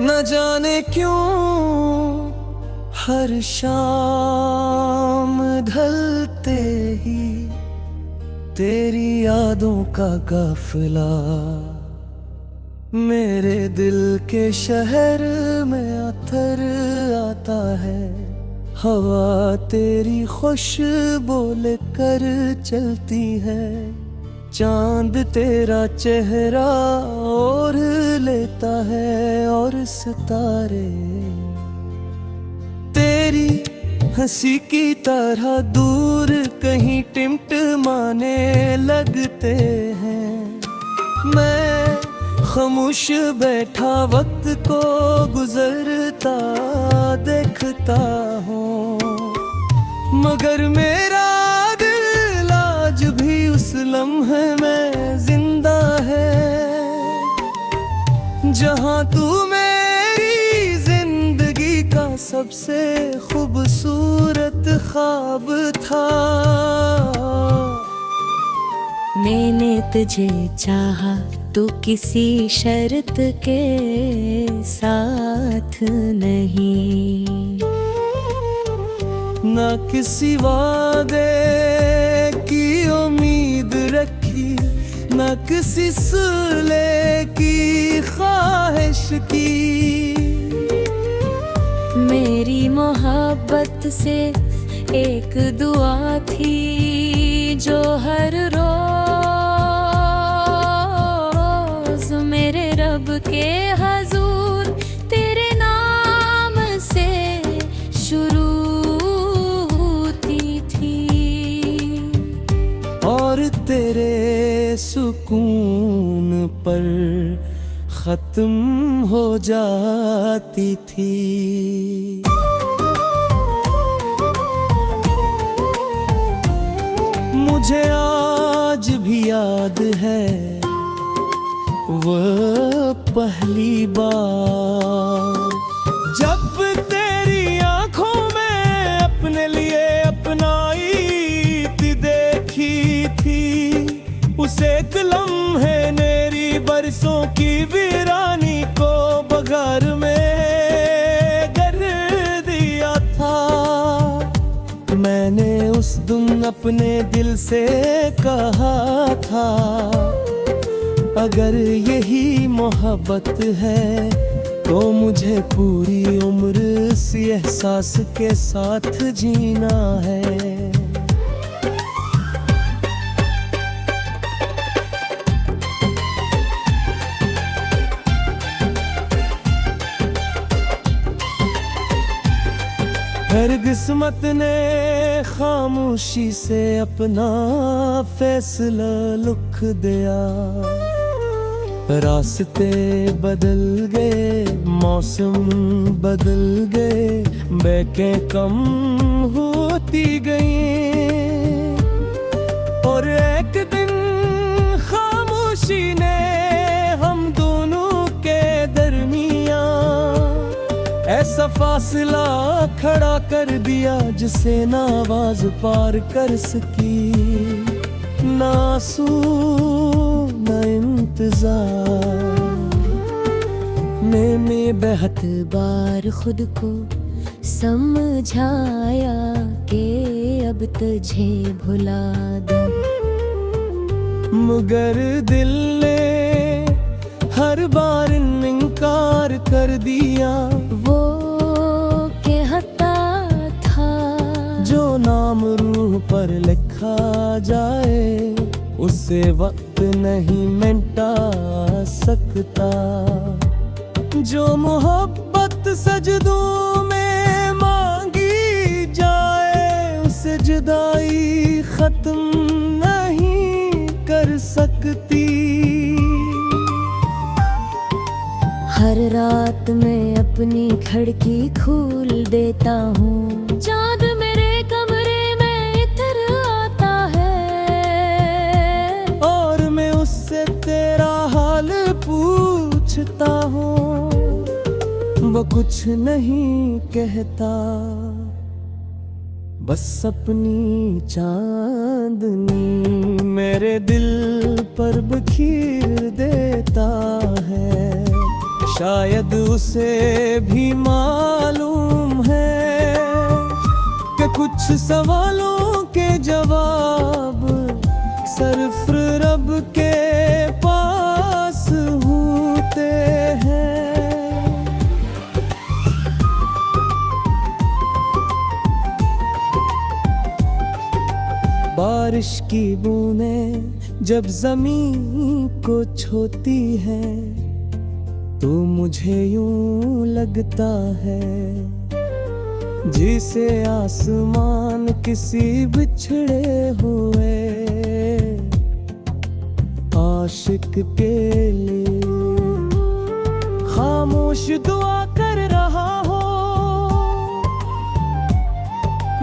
न जाने क्यों हर शाम ढलते ही तेरी यादों का काफिला मेरे दिल के शहर में अतर आता है। हवा तेरी खुशबू लेकर चलती है, चांद तेरा चेहरा ओढ़ लेता है और सितारे तेरी हंसी की तरह दूर कहीं टिमटिमाने लगते हैं। मैं खामोश बैठा वक्त को गुजरता देखता हूँ, मगर मेरा दिल आज भी उस लम्हे में जिंदा है जहाँ तू मेरी जिंदगी का सबसे खूबसूरत ख्वाब था। मैंने तुझे चाहा तो किसी शर्त के साथ नहीं, ना किसी वादे की उम्मीद रखी, ना किसी सुलह की ख्वाहिश की। मेरी मोहब्बत से एक दुआ थी जो हर रोज मेरे रब के हजूर तेरे नाम से शुरू होती थी और तेरे सुकून पर खत्म हो जाती थी। मुझे आज भी याद है वो पहली बार जब तेरी आंखों में अपने लिए अपनाई देखी थी। उस एक लम्हे मेरी बरसों की वीरानी को बगार में कर दिया था। मैंने उस दिन अपने दिल से कहा था, अगर यही मोहब्बत है तो मुझे पूरी उम्र इस एहसास के साथ जीना है। फिर किस्मत ने खामोशी से अपना फैसला लिख दिया। रास्ते बदल गए, मौसम बदल गए, बेकें कम होती गई और एक दिन खामोशी ने हम दोनों के दरमियां ऐसा फासला खड़ा कर दिया जिसे ना आवाज पार कर सकी, ना आंसू ना इंतजार। मैंने बहुत बार खुद को समझाया कि अब तुझे भुला दूं, मगर दिल ने हर बार इनकार कर दिया। वो कहता था जो नाम रूह पर लिखा जाए उसे वक्त नहीं मिटा सकता। जो मोहब्बत सजदों में मांगी जाए उसे जुदाई खत्म नहीं कर सकती। हर रात मैं अपनी खिड़की खोल देता हूँ, चाँद मेरे कमरे में इधर आता है और मैं उससे तेरा हाल पूछता हूँ, वो कुछ नहीं कहता। बस अपनी चांदनी मेरे दिल पर बखेर देता है। शायद उसे भी मालूम है कि कुछ सवालों के जवाब सिर्फ रब के पास होते हैं। बारिश की बूंदें जब जमीन को छूती हैं तो मुझे यूं लगता है जिसे आसमान किसी बिछड़े हुए आशिक के लिए खामोश दुआ कर रहा हो।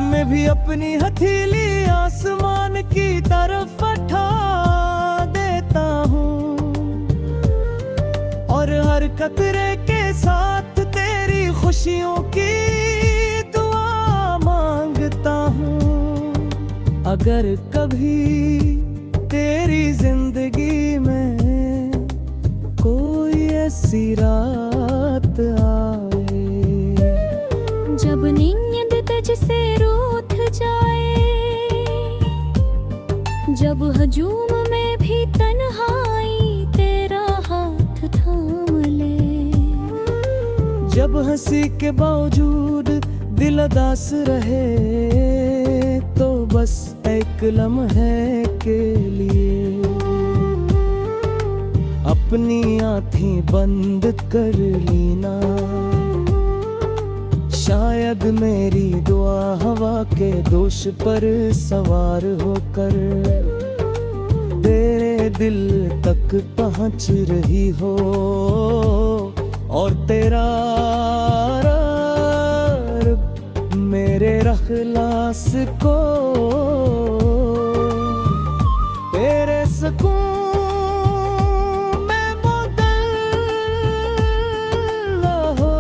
मैं भी अपनी हथेली आसमान की तरफ उठा देता हूँ और हर कतरे के साथ तेरी खुशियों की दुआ मांगता हूँ। अगर कभी तेरी जिंदगी में कोई ऐसी रात आए जब नींद तुझसे रूठ जाए, जब हजूम में भी तन्हाई तेरा हाथ थाम ले, जब हंसी के बावजूद दिल उदास रहे तो बस एक लम्हे के लिए अपनी आँखें बंद कर लेना। शायद मेरी दुआ हवा के दोष पर सवार होकर तेरे दिल तक पहुंच रही हो और तेरा रब मेरे इखलास को तेरे सुकून में बदल हो।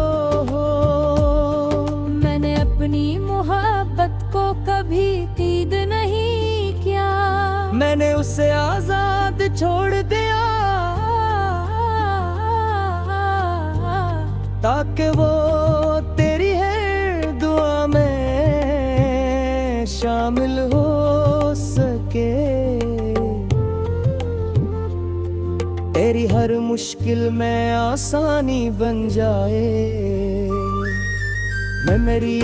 मैंने अपनी मोहब्बत को कभी तीद नहीं किया, मैंने उसे आजाद छोड़ दिया ताकि वो तेरी है दुआ में शामिल हो सके। तेरी हर मुश्किल में आसानी बन जाए। मैं मेरी